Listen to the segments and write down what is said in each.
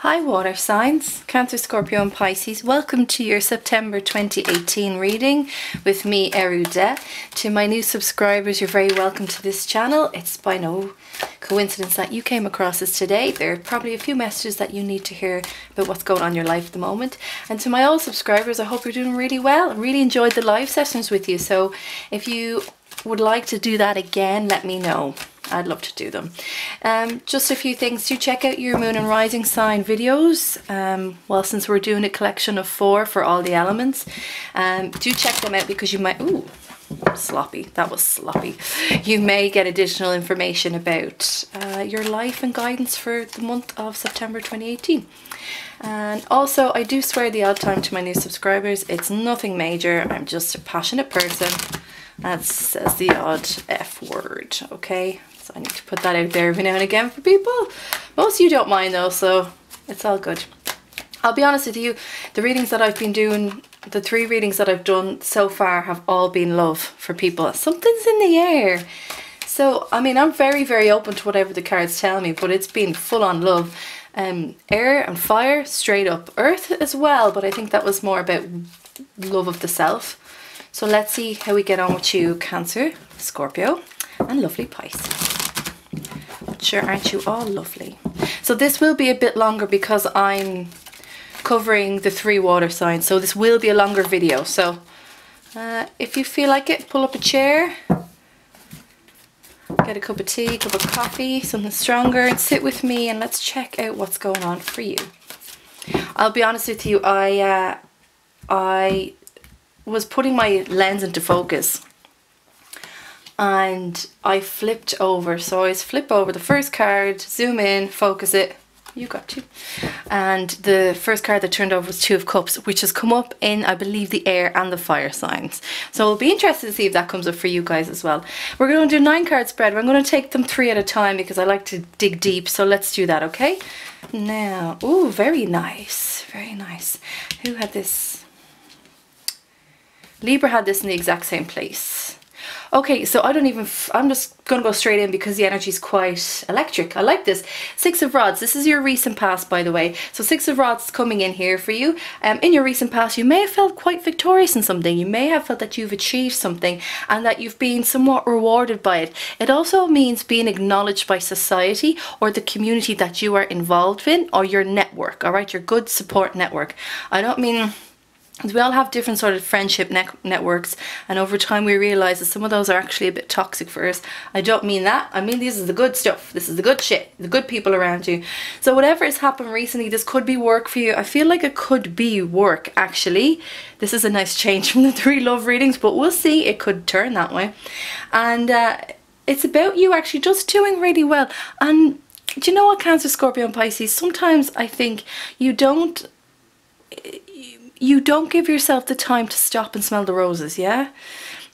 Hi water signs, Cancer, Scorpio and Pisces. Welcome to your September 2018 reading with me, Eriu. To my new subscribers, you're very welcome to this channel. It's by no coincidence that you came across this today. There are probably a few messages that you need to hear about what's going on in your life at the moment. And to my old subscribers, I hope you're doing really well. I really enjoyed the live sessions with you. So if you would like to do that again, let me know. I'd love to do them. Just a few things to check out your moon and rising sign videos. Well, since we're doing a collection of 4 for all the elements, do check them out because you might, ooh, sloppy, that was sloppy. You may get additional information about your life and guidance for the month of September 2018. And also, I do swear the odd time to my new subscribers. It's nothing major. I'm just a passionate person that says the odd F word, okay? So I need to put that out there every now and again for people. Most of you don't mind though, so it's all good. I'll be honest with you, the readings that I've been doing, the 3 readings that I've done so far have all been love for people. Something's in the air. So, I mean, I'm very, very open to whatever the cards tell me, but it's been full on love. Air and fire, straight up. Earth as well, but I think that was more about love of the self. So let's see how we get on with you, Cancer, Scorpio, and lovely Pisces. Sure, aren't you all lovely? So this will be a bit longer because I'm covering the 3 water signs. So this will be a longer video. So if you feel like it, pull up a chair, get a cup of tea, cup of coffee, something stronger, and sit with me and let's check out what's going on for you. I'll be honest with you, I was putting my lens into focus and I flipped over. So I always flip over the first card, zoom in, focus it, you got to. And the first card that turned over was 2 of Cups, which has come up in, I believe, the air and the fire signs. So I'll be interested to see if that comes up for you guys as well. We're going to do 9 card spread. I'm going to take them 3 at a time because I like to dig deep. So let's do that, okay? Now, ooh, very nice, very nice. Who had this? Libra had this in the exact same place. Okay, so I'm just going to go straight in because the energy is quite electric. I like this. 6 of Rods. This is your recent past, by the way. So 6 of Rods is coming in here for you. In your recent past, you may have felt quite victorious in something. You may have felt that you've achieved something and that you've been somewhat rewarded by it. It also means being acknowledged by society or the community that you are involved in or your network, all right? Your good support network. I don't mean... we all have different sort of friendship networks, and over time we realise that some of those are actually a bit toxic for us. I don't mean that. I mean this is the good stuff. This is the good shit. The good people around you. So whatever has happened recently, this could be work for you. I feel like it could be work, actually. This is a nice change from the 3 love readings, but we'll see. It could turn that way. And it's about you actually just doing really well. And do you know what, Cancer, Scorpio and Pisces? Sometimes I think you don't give yourself the time to stop and smell the roses, yeah?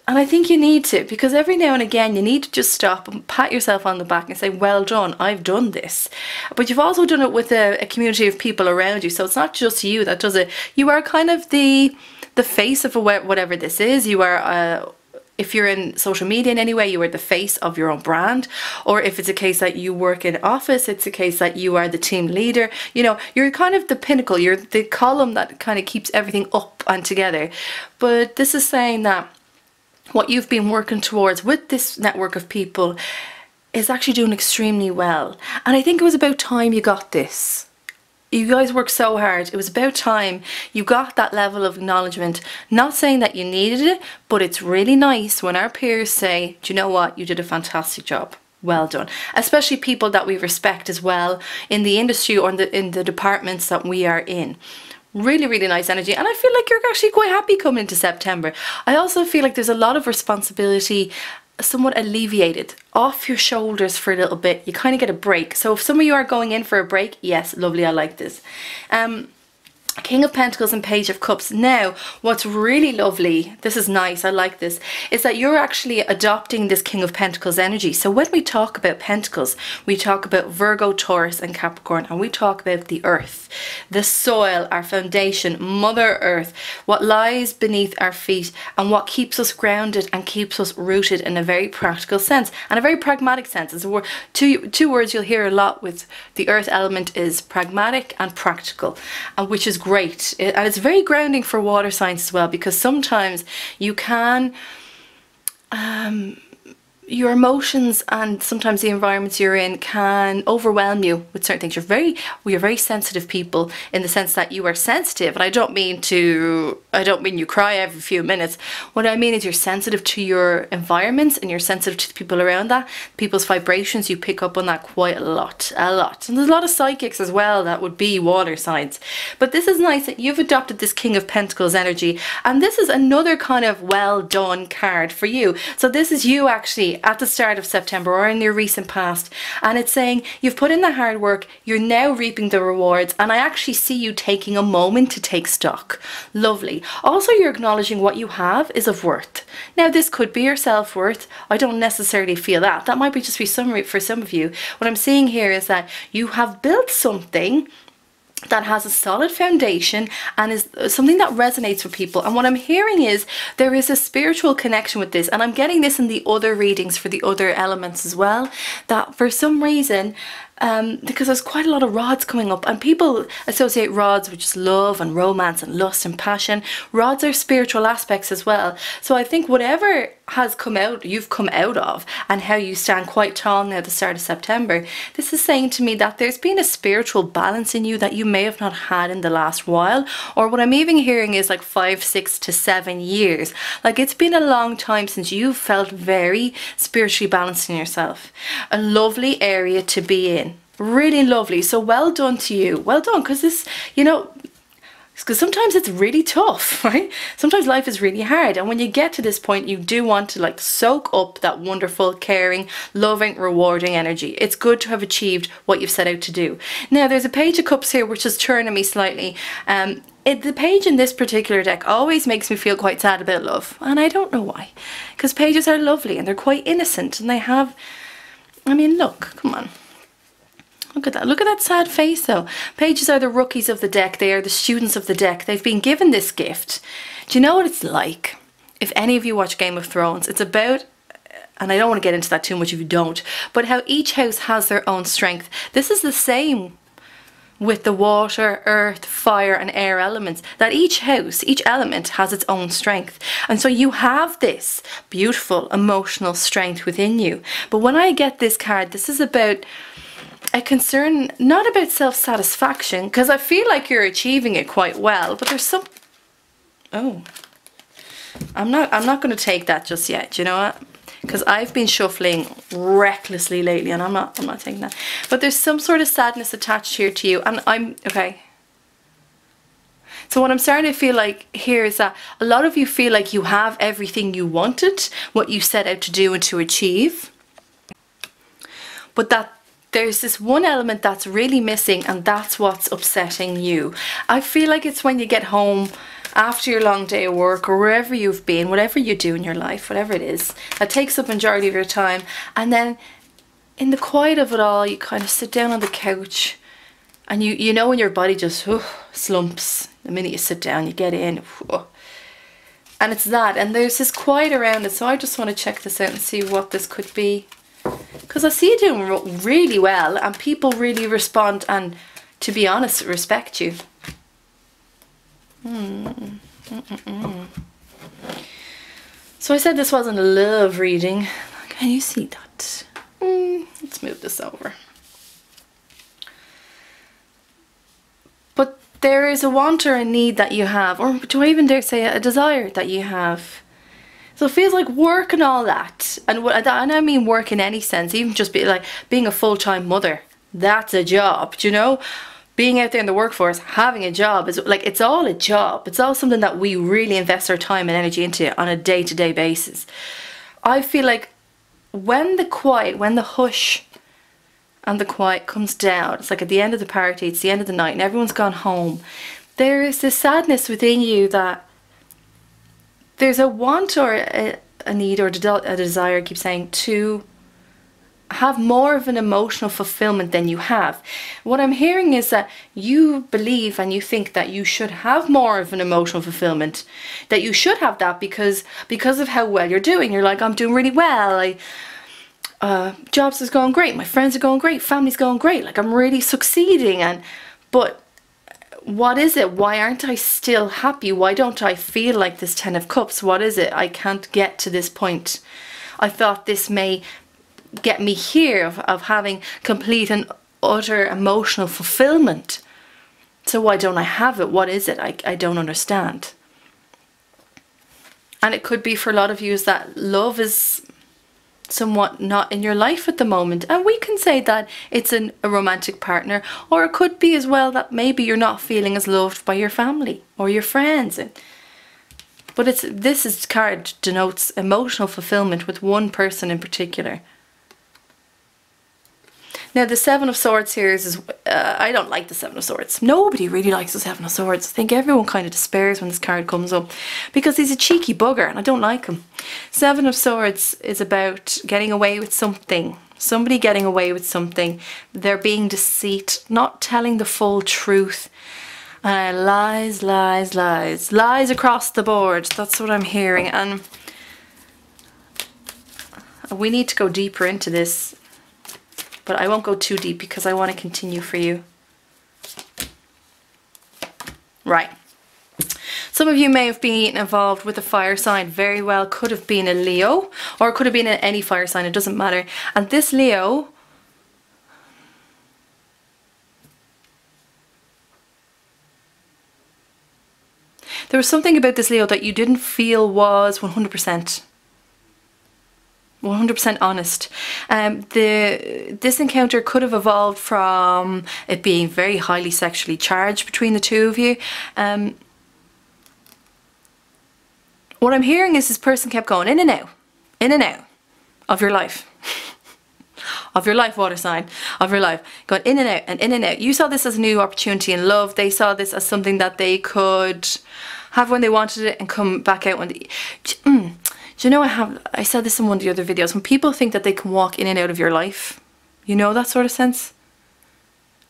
And I think you need to, because every now and again you need to just stop and pat yourself on the back and say, well done, I've done this. But you've also done it with a community of people around you, so it's not just you that does it. You are kind of the face of whatever this is. You are... if you're in social media in any way, you are the face of your own brand. Or if it's a case that you work in office, it's a case that you are the team leader. You know, you're kind of the pinnacle. You're the column that kind of keeps everything up and together. But this is saying that what you've been working towards with this network of people is actually doing extremely well. And I think it was about time you got this. You guys worked so hard. It was about time you got that level of acknowledgement. Not saying that you needed it, but it's really nice when our peers say, do you know what, you did a fantastic job. Well done. Especially people that we respect as well in the industry or in the departments that we are in. Really, really nice energy. And I feel like you're actually quite happy coming into September. I also feel like there's a lot of responsibility somewhat alleviated off your shoulders for a little bit. You kind of get a break. So if some of you are going in for a break, yes, lovely, I like this. King of Pentacles and Page of Cups. Now, what's really lovely, this is nice, I like this, is that you're actually adopting this King of Pentacles energy. So when we talk about Pentacles, we talk about Virgo, Taurus and Capricorn, and we talk about the earth, the soil, our foundation, Mother Earth, what lies beneath our feet and what keeps us grounded and keeps us rooted in a very practical sense and a very pragmatic sense. It's a word, two words you'll hear a lot with the earth element is pragmatic and practical, and which is great. And it's very grounding for water signs as well, because sometimes you can your emotions and sometimes the environments you're in can overwhelm you with certain things. We are very sensitive people, in the sense that you are sensitive, and I don't mean you cry every few minutes. What I mean is you're sensitive to your environments and you're sensitive to the people around that, people's vibrations. You pick up on that quite a lot. And there's a lot of psychics as well that would be water signs. But this is nice that you've adopted this King of Pentacles energy, and this is another kind of well done card for you. So this is you actually at the start of September or in your recent past, and it's saying you've put in the hard work, you're now reaping the rewards, and I actually see you taking a moment to take stock. Lovely. Also, you're acknowledging what you have is of worth. Now, this could be your self-worth. I don't necessarily feel that. That might be just be summary for some of you. What I'm seeing here is that you have built something that has a solid foundation and is something that resonates with people. And what I'm hearing is there is a spiritual connection with this, and I'm getting this in the other readings for the other elements as well, that for some reason because there's quite a lot of rods coming up, and people associate rods with just love and romance and lust and passion. Rods are spiritual aspects as well. So I think whatever has come out, you've come out of, and how you stand quite tall now at the start of September, this is saying to me that there's been a spiritual balance in you that you may have not had in the last while, or what I'm even hearing is like 5, 6 to 7 years. Like, it's been a long time since you've felt very spiritually balanced in yourself. A lovely area to be in. Really lovely. So well done to you. Well done, because this, you know, because sometimes it's really tough, right? Sometimes life is really hard, and when you get to this point, you do want to like soak up that wonderful, caring, loving, rewarding energy. It's good to have achieved what you've set out to do. Now, there's a Page of Cups here which is turning me slightly. The page in this particular deck always makes me feel quite sad about love, and I don't know why, because pages are lovely and they're quite innocent, and they have, I mean, look, come on. Look at that. Look at that sad face though. Pages are the rookies of the deck. They are the students of the deck. They've been given this gift. Do you know what it's like? If any of you watch Game of Thrones, it's about, and I don't want to get into that too much if you don't, but how each house has their own strength. This is the same with the water, earth, fire and air elements, that each house, each element has its own strength. And so you have this beautiful emotional strength within you. But when I get this card, this is about a concern, not about self-satisfaction, because I feel like you're achieving it quite well, but there's some, oh, I'm not going to take that just yet. Do you know what? Because I've been shuffling recklessly lately, and I'm not taking that. But there's some sort of sadness attached here to you, and I'm okay. So what I'm starting to feel like here is that a lot of you feel like you have everything you wanted, what you set out to do and to achieve, but that there's this one element that's really missing, and that's what's upsetting you. I feel like it's when you get home after your long day of work, or wherever you've been, whatever you do in your life, whatever it is, that takes up majority of your time, and then in the quiet of it all, you kind of sit down on the couch, and you know when your body just slumps. The minute you sit down, you get in, and it's that, and there's this quiet around it. So I just want to check this out and see what this could be. Because I see you doing really well, and people really respond and, to be honest, respect you. So I said this wasn't a love reading. Can you see that? Let's move this over. But there is a want or a need that you have, or do I even dare say a desire that you have. So it feels like work and all that, and I mean work in any sense, even just being a full-time mother. That's a job, do you know? Being out there in the workforce, having a job, is like, it's all a job. It's all something that we really invest our time and energy into on a day-to-day basis. I feel like when the hush and the quiet comes down, it's like at the end of the party, it's the end of the night, and everyone's gone home, there is this sadness within you that there's a want or a need or a desire, I keep saying, to have more of an emotional fulfillment than you have. What I'm hearing is that you believe and you think that you should have more of an emotional fulfillment, that you should have that because of how well you're doing. You're like, I'm doing really well, jobs is going great, my friends are going great, family's going great, like I'm really succeeding. But what is it? Why aren't I still happy? Why don't I feel like this 10 of Cups? What is it? I can't get to this point. I thought this may get me here of having complete and utter emotional fulfillment. So why don't I have it? What is it? I don't understand. And it could be for a lot of you is that love is somewhat not in your life at the moment, and we can say that it's a romantic partner, or it could be as well that maybe you're not feeling as loved by your family or your friends. But this card denotes emotional fulfillment with one person in particular. Now the Seven of Swords here is I don't like the Seven of Swords. Nobody really likes the Seven of Swords. I think everyone kind of despairs when this card comes up because he's a cheeky bugger and I don't like him. Seven of Swords is about getting away with something. Somebody getting away with something. They're being deceit, not telling the full truth. Lies, lies, lies. Lies across the board. That's what I'm hearing. And we need to go deeper into this. But I won't go too deep because I want to continue for you. Right. Some of you may have been involved with a fire sign. Very well could have been a Leo, or it could have been any fire sign. It doesn't matter. And this Leo, there was something about this Leo that you didn't feel was 100%. 100% honest. This encounter could have evolved from it being very highly sexually charged between the two of you. What I'm hearing is this person kept going in and out of your life. Of your life, water sign, of your life, going in and out and in and out. You saw this as a new opportunity in love. They saw this as something that they could have when they wanted it and come back out when they... Do you know, I said this in one of the other videos, when people think that they can walk in and out of your life, you know, that sort of sense?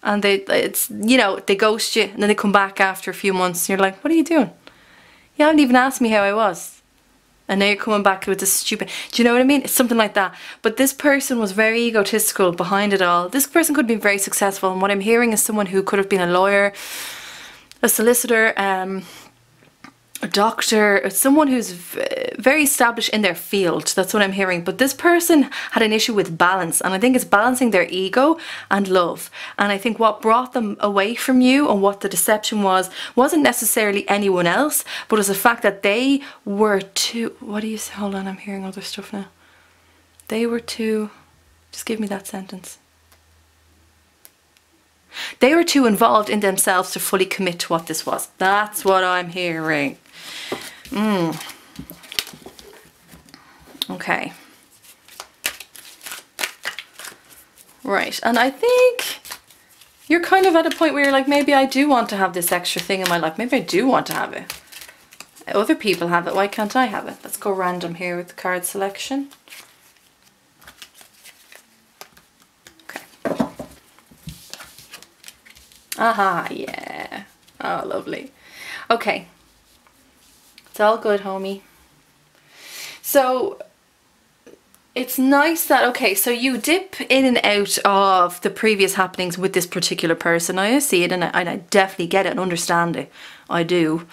And they ghost you and then they come back after a few months and you're like, what are you doing? You haven't even asked me how I was. And now you're coming back with this stupid... Do you know what I mean? It's something like that. But this person was very egotistical behind it all. This person could have been very successful, and what I'm hearing is someone who could have been a lawyer, a solicitor, a doctor, someone who's very established in their field. That's what I'm hearing. But this person had an issue with balance, and I think it's balancing their ego and love. And I think what brought them away from you and what the deception wasn't necessarily anyone else, but it was the fact that they were too... What do you say? Hold on, I'm hearing other stuff now. They were too... Just give me that sentence. They were too involved in themselves to fully commit to what this was. That's what I'm hearing. Okay. Right, and I think you're kind of at a point where you're like, maybe I do want to have this extra thing in my life. Maybe I do want to have it. Other people have it. Why can't I have it? Let's go random here with the card selection. Okay. Aha, yeah. Oh, lovely. Okay. It's all good, homie. So it's nice that, okay, so you dip in and out of the previous happenings with this particular person. I see it and I definitely get it and understand it. I do.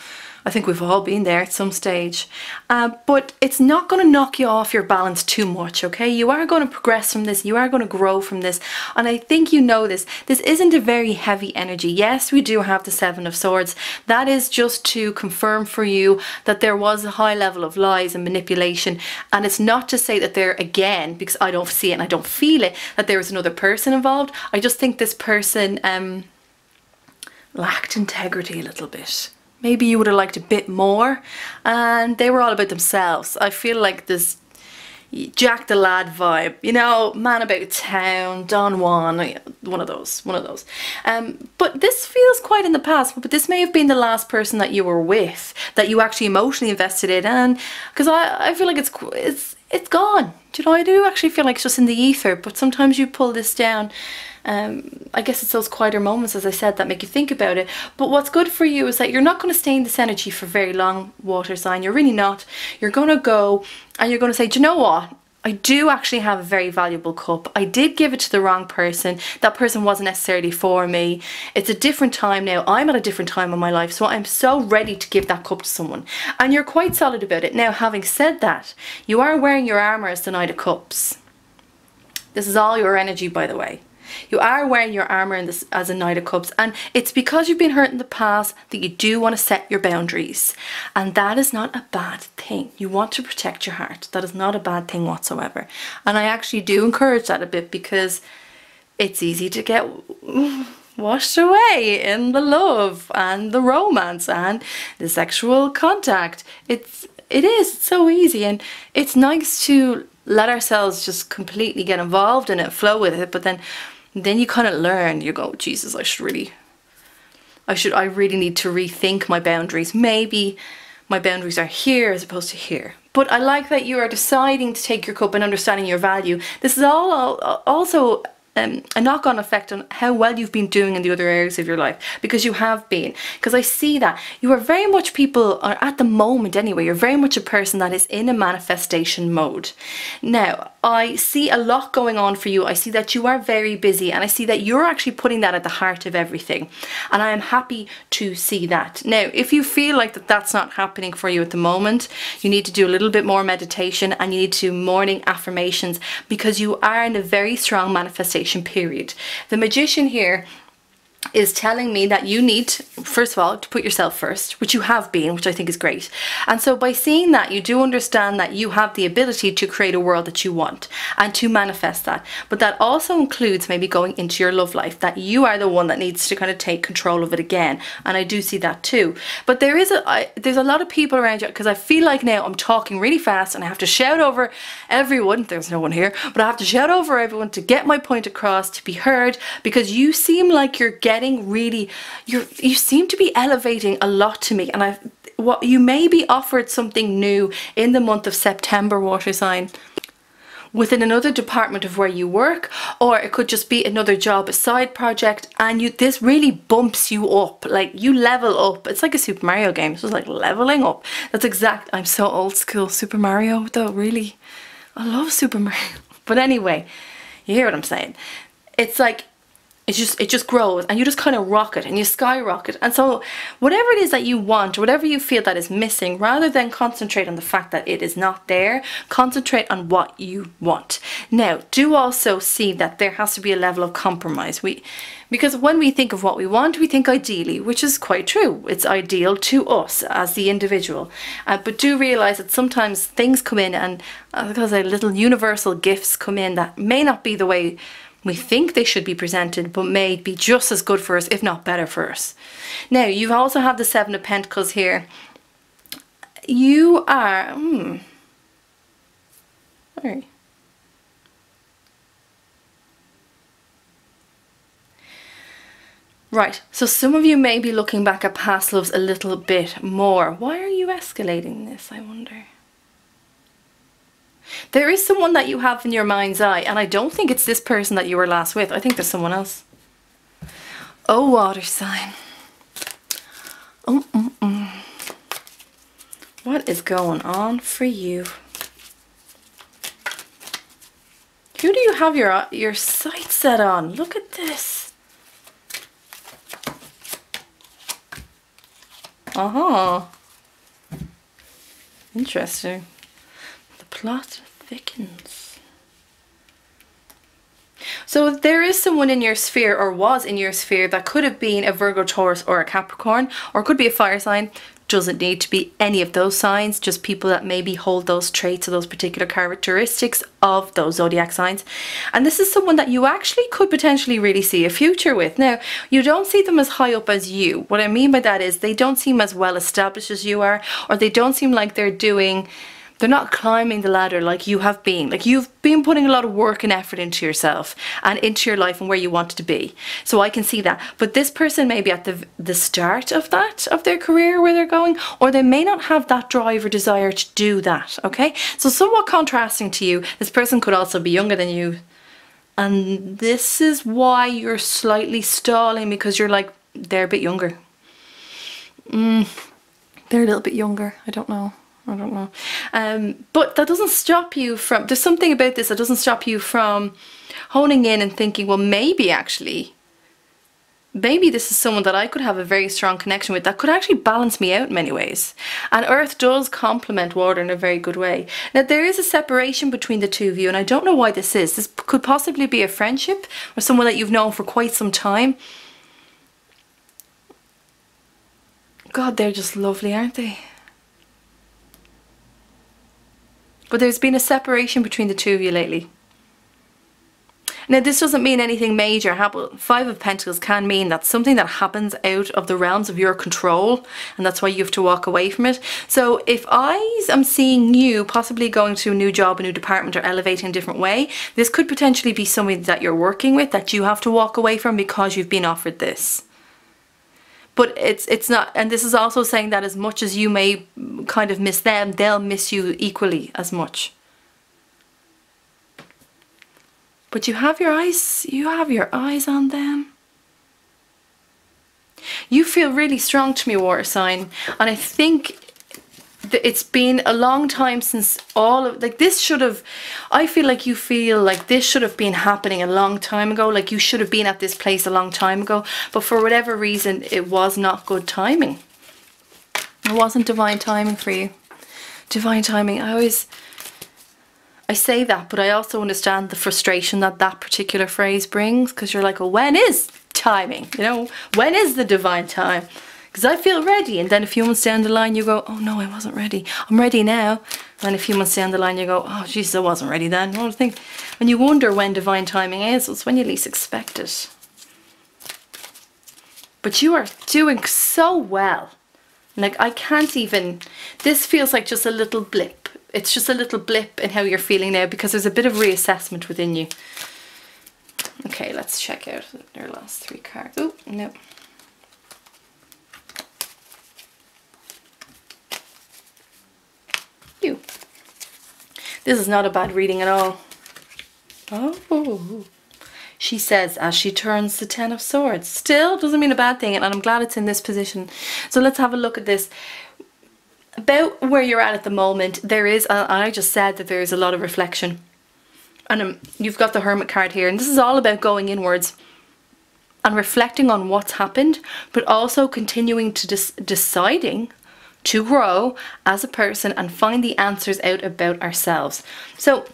I think we've all been there at some stage. But it's not going to knock you off your balance too much, okay? You are going to progress from this. You are going to grow from this. And I think you know this. This isn't a very heavy energy. Yes, we do have the Seven of Swords. That is just to confirm for you that there was a high level of lies and manipulation. And it's not to say that there, again, because I don't see it and I don't feel it, that there was another person involved. I just think this person lacked integrity a little bit. Maybe you would have liked a bit more, and they were all about themselves. I feel like this, Jack the Lad vibe, you know, man about town, Don Juan, one of those. But this feels quite in the past, but this may have been the last person that you were with, that you actually emotionally invested in, and because I feel like it's gone. Do you know, I do actually feel like it's just in the ether, but sometimes you pull this down. I guess it's those quieter moments, as I said, that make you think about it. But what's good for you is that you're not going to stay in this energy for very long, water sign. You're really not. You're going to go and you're going to say, do you know what? I do actually have a very valuable cup. I did give it to the wrong person. That person wasn't necessarily for me. It's a different time now. I'm at a different time in my life, so I'm so ready to give that cup to someone. And you're quite solid about it. Now, having said that, you are wearing your armour as the Knight of Cups. This is all your energy, by the way. You are wearing your armour in this as a Knight of Cups, and it's because you've been hurt in the past that you do want to set your boundaries, and that is not a bad thing. You want to protect your heart. That is not a bad thing whatsoever, and I actually do encourage that a bit, because it's easy to get washed away in the love and the romance and the sexual contact. It's so easy, and it's nice to let ourselves just completely get involved in it, flow with it, but then you kind of learn, you go, Jesus, I really need to rethink my boundaries. Maybe my boundaries are here as opposed to here. But I like that you are deciding to take your cup and understanding your value. This is also a knock-on effect on how well you've been doing in the other areas of your life, because you have been. Because I see that you are very much or at the moment anyway, you're very much a person that is in a manifestation mode. Now, I see a lot going on for you. I see that you are very busy, and I see that you're actually putting that at the heart of everything. And I am happy to see that. Now, if you feel like that's not happening for you at the moment, you need to do a little bit more meditation, and you need to do morning affirmations, because you are in a very strong manifestation period. The Magician here is telling me that you need, first of all, to put yourself first, which you have been, which I think is great. And so by seeing that, you do understand that you have the ability to create a world that you want and to manifest that. But that also includes maybe going into your love life, that you are the one that needs to kind of take control of it again. And I do see that too. But there's a lot of people around you, because I feel like now I'm talking really fast and I have to shout over everyone. There's no one here, but I have to shout over everyone to get my point across, to be heard, because you seem like you're getting really, you seem to be elevating a lot to me, and you may be offered something new in the month of September, water sign, within another department of where you work, or it could just be another job, a side project, and this really bumps you up, like you level up. It's like a Super Mario game. It's just like leveling up. That's exact. I'm so old school. Super Mario though, really, I love Super Mario. But anyway, you hear what I'm saying. It's like it just grows, and you just kind of rocket and you skyrocket. And so whatever it is that you want, or whatever you feel that is missing, rather than concentrate on the fact that it is not there, concentrate on what you want. Now, do also see that there has to be a level of compromise. Because when we think of what we want, we think ideally, which is quite true. It's ideal to us as the individual. But do realize that sometimes things come in, and because little universal gifts come in that may not be the way we think they should be presented, but may be just as good for us, if not better for us. Now, you also have the Seven of Pentacles here. You are... Sorry. Right, so some of you may be looking back at past loves a little bit more. Why are you escalating this, I wonder? There is someone that you have in your mind's eye, and I don't think it's this person that you were last with. I think there's someone else. Oh, water sign. What is going on for you? Who do you have your sights set on? Look at this. Interesting. Plot thickens. So there is someone in your sphere, or was in your sphere, that could have been a Virgo, Taurus, or a Capricorn, or could be a fire sign. Doesn't need to be any of those signs, just people that maybe hold those traits or those particular characteristics of those zodiac signs. And this is someone that you actually could potentially really see a future with. Now, you don't see them as high up as you. What I mean by that is they don't seem as well established as you are, or they don't seem like they're doing They're not climbing the ladder like you have been. Like you've been putting a lot of work and effort into yourself and into your life and where you wanted to be. So I can see that. But this person may be at the start of that, of their career, where they're going, or they may not have that drive or desire to do that, okay? So somewhat contrasting to you, this person could also be younger than you. And this is why you're slightly stalling, because you're like, they're a bit younger. They're a little bit younger. I don't know. But that doesn't stop you from, there's something about this that doesn't stop you from honing in and thinking, well, maybe this is someone that I could have a very strong connection with that could actually balance me out in many ways. And earth does complement water in a very good way. Now, there is a separation between the two of you, and I don't know why this is. This could possibly be a friendship or someone that you've known for quite some time. God, they're just lovely, aren't they? But there's been a separation between the two of you lately. Now, this doesn't mean anything major. Five of Pentacles can mean that's something that happens out of the realms of your control, and that's why you have to walk away from it. So if I am seeing you possibly going to a new job, a new department, or elevating in a different way, this could potentially be something that you're working with that you have to walk away from because you've been offered this. But it's not, and this is also saying that as much as you may kind of miss them, they'll miss you equally as much. But you have your eyes on them. You feel really strong to me, water sign, and I think that it's been a long time since all of, like, this should have, I feel like you feel like this should have been happening a long time ago, like you should have been at this place a long time ago, but for whatever reason it was not good timing. It wasn't divine timing for you. Divine timing, I say that, but I also understand the frustration that that particular phrase brings, because you're like, well, when is timing? You know, when is the divine time? Because I feel ready, and then a few months down the line you go, oh no, I wasn't ready. I'm ready now. And then a few months down the line you go, oh Jesus, I wasn't ready then. I think when you wonder when divine timing is, it's when you least expect it. But you are doing so well. Like, I can't even, this feels like just a little blip. It's just a little blip in how you're feeling now, because there's a bit of reassessment within you. Okay, let's check out their last three cards. Oh, no. You. This is not a bad reading at all. Oh. She says, as she turns the Ten of Swords. Still doesn't mean a bad thing, and I'm glad it's in this position. So let's have a look at this. About where you're at the moment, there is, I just said that there is a lot of reflection. And you've got the Hermit card here, and this is all about going inwards and reflecting on what's happened, but also continuing to deciding to grow as a person and find the answers out about ourselves. So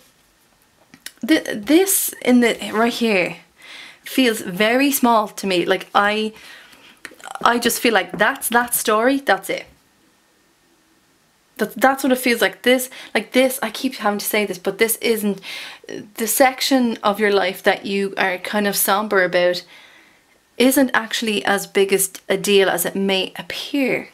this in the right here feels very small to me. Like I just feel like that's that story, that's it. That's what it feels like. This, I keep having to say this, but this isn't the section of your life that you are kind of somber about, isn't actually as big as a deal as it may appear.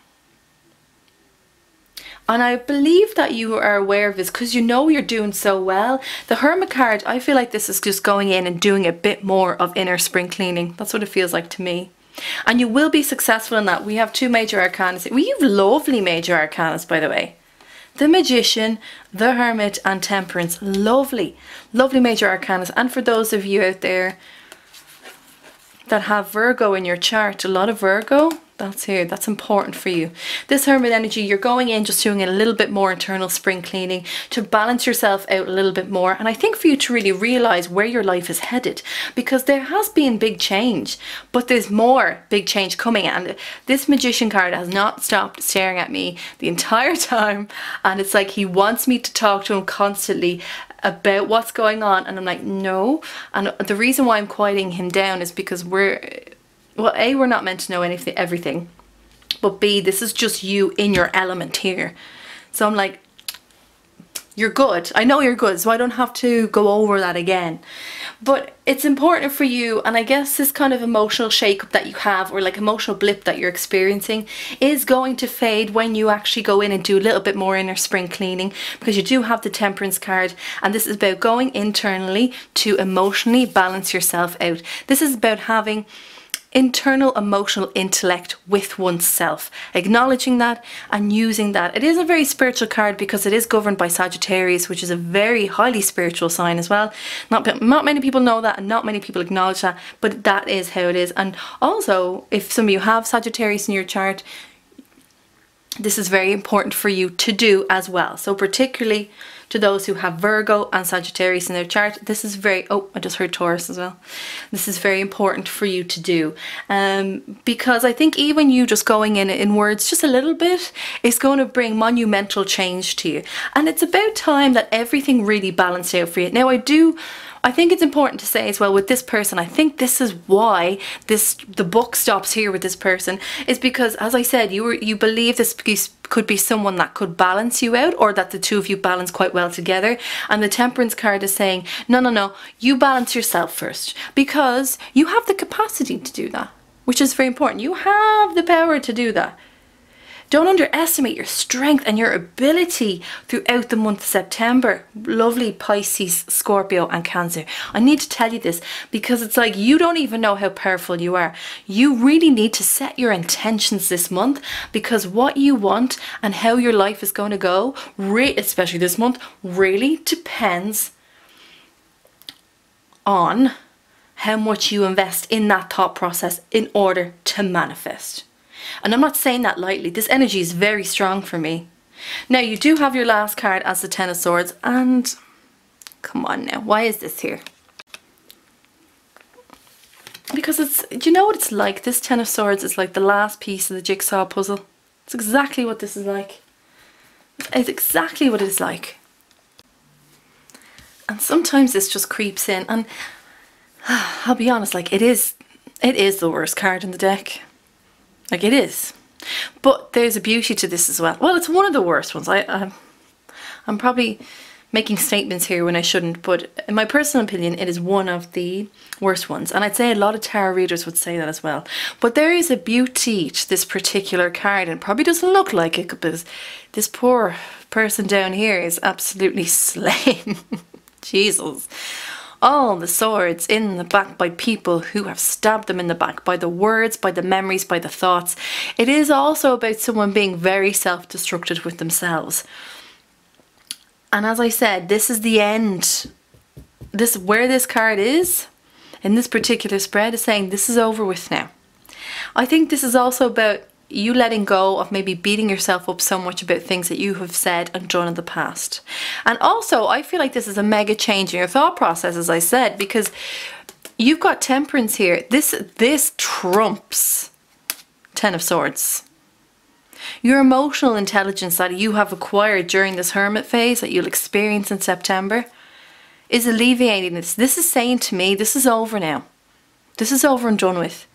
And I believe that you are aware of this because you know you're doing so well. The Hermit card, I feel like this is just going in and doing a bit more of inner spring cleaning. That's what it feels like to me. And you will be successful in that. We have two major arcana. We have lovely major arcanas, by the way. The Magician, the Hermit, and Temperance. Lovely, lovely major arcanas. And for those of you out there that have Virgo in your chart, a lot of Virgo, that's here, that's important for you. This Hermit energy, you're going in just doing a little bit more internal spring cleaning to balance yourself out a little bit more, and I think for you to really realize where your life is headed, because there has been big change, but there's more big change coming. And this Magician card has not stopped staring at me the entire time, and it's like he wants me to talk to him constantly about what's going on, and I'm like, no. And the reason why I'm quieting him down is because well, A, we're not meant to know everything, but B, this is just you in your element here. So I'm like, You're good. I know you're good, so I don't have to go over that again. But it's important for you, and I guess this kind of emotional shake-up that you have, or like emotional blip that you're experiencing, is going to fade when you actually go in and do a little bit more inner spring cleaning, because you do have the Temperance card, and this is about going internally to emotionally balance yourself out. This is about having internal emotional intellect with oneself, acknowledging that and using that. It is a very spiritual card because it is governed by Sagittarius, which is a very highly spiritual sign as well. Not many people know that, and not many people acknowledge that, but that is how it is. And also, if some of you have Sagittarius in your chart, this is very important for you to do as well. So particularly to those who have Virgo and Sagittarius in their chart, this is very, oh, I just heard Taurus as well. This is very important for you to do, because I think even you just going in words just a little bit is going to bring monumental change to you. And it's about time that everything really balanced out for you. Now I think it's important to say as well with this person, I think this is why the book stops here with this person, is because, as I said, you believe this could be someone that could balance you out, or that the two of you balance quite well together. And the Temperance card is saying, no, you balance yourself first, because you have the capacity to do that, which is very important. You have the power to do that. Don't underestimate your strength and your ability throughout the month of September. Lovely Pisces, Scorpio and Cancer. I need to tell you this because it's like you don't even know how powerful you are. You really need to set your intentions this month, because what you want and how your life is going to go, especially this month, really depends on how much you invest in that thought process in order to manifest. And I'm not saying that lightly. This energy is very strong for me. Now, you do have your last card as the Ten of Swords, and come on now, why is this here? Because do you know what it's like? This Ten of Swords is like the last piece of the jigsaw puzzle. It's exactly what this is like. It's exactly what it's like. And sometimes this just creeps in, and I'll be honest, like it is the worst card in the deck. Like it is. But there's a beauty to this as well. Well, it's one of the worst ones. I'm probably making statements here when I shouldn't, but in my personal opinion, it is one of the worst ones. And I'd say a lot of tarot readers would say that as well. But there is a beauty to this particular card, and it probably doesn't look like it because this poor person down here is absolutely slain. Jesus. All the swords in the back by people who have stabbed them in the back, by the words, by the memories, by the thoughts. It is also about someone being very self-destructive with themselves. And as I said, this is the end. Where this card is, in this particular spread, is saying this is over with now. I think this is also about you letting go of maybe beating yourself up so much about things that you have said and done in the past. And also, I feel like this is a mega change in your thought process, as I said, because you've got Temperance here. This trumps Ten of Swords. Your emotional intelligence that you have acquired during this hermit phase that you'll experience in September is alleviating this. This is saying to me, this is over now. This is over and done with.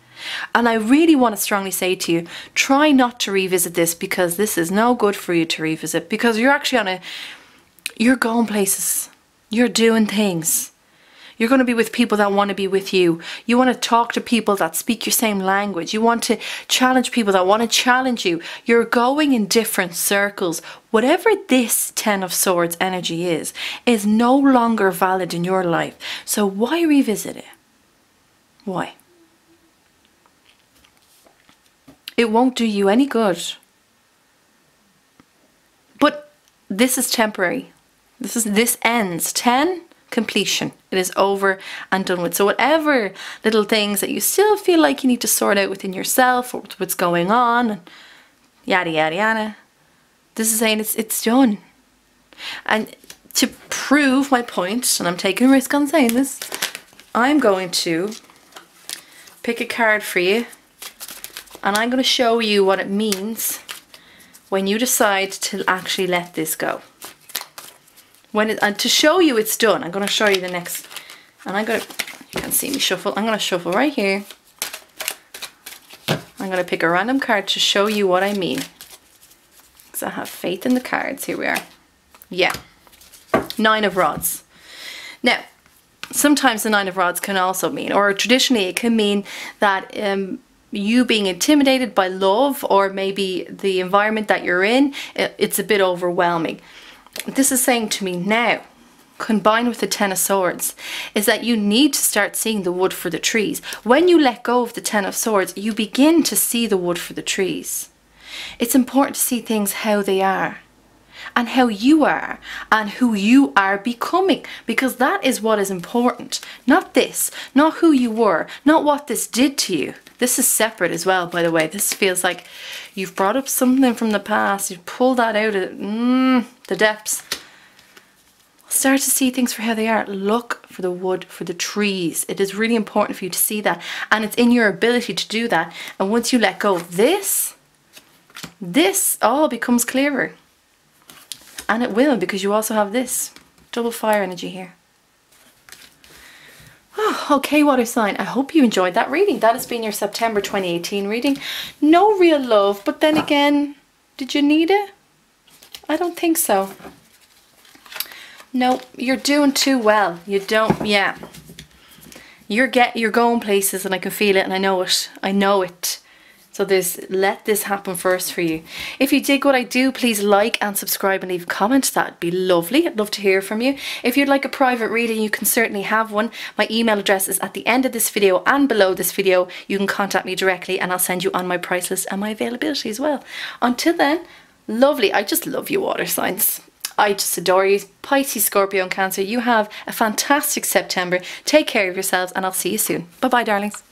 And I really want to strongly say to you, try not to revisit this, because this is no good for you to revisit, because you're actually you're going places, you're doing things. You're going to be with people that want to be with you. You want to talk to people that speak your same language. You want to challenge people that want to challenge you. You're going in different circles. Whatever this Ten of Swords energy is no longer valid in your life. So why revisit it? Why? It won't do you any good. But this is temporary. This ends. 10, completion. It is over and done with. So whatever little things that you still feel like you need to sort out within yourself, or what's going on, and yada yada yada, this is saying it's done. And to prove my point, and I'm taking a risk on saying this, I'm going to pick a card for you. And I'm going to show you what it means when you decide to actually let this go. And to show you it's done, I'm going to show you the next. And you can see me shuffle. I'm going to shuffle right here. I'm going to pick a random card to show you what I mean. Because I have faith in the cards. Here we are. Yeah. Nine of Rods. Now, sometimes the Nine of Rods can also mean, or traditionally it can mean that you being intimidated by love, or maybe the environment that you're in, it's a bit overwhelming. This is saying to me now, combined with the Ten of Swords, is that you need to start seeing the wood for the trees. When you let go of the Ten of Swords, you begin to see the wood for the trees. It's important to see things how they are, and how you are, and who you are becoming, because that is what is important. Not this, not who you were, not what this did to you. This is separate as well, by the way. This feels like you've brought up something from the past, you've pulled that out of the depths. Start to see things for how they are. Look for the wood for the trees. It is really important for you to see that, and it's in your ability to do that. And once you let go of this all becomes clearer. And it will, because you also have this double fire energy here. Oh, okay, water sign, I hope you enjoyed that reading. That has been your September 2018 reading. No real love, but then again, did you need it? I don't think so. No, you're doing too well. You don't, yeah. You're going places, and I can feel it, and I know it. I know it. So let this happen first for you. If you dig what I do, please like and subscribe and leave a comment. That'd be lovely. I'd love to hear from you. If you'd like a private reading, you can certainly have one. My email address is at the end of this video and below this video. You can contact me directly, and I'll send you on my price list and my availability as well. Until then, lovely. I just love you, water signs. I just adore you. Pisces, Scorpio and Cancer, you have a fantastic September. Take care of yourselves, and I'll see you soon. Bye bye, darlings.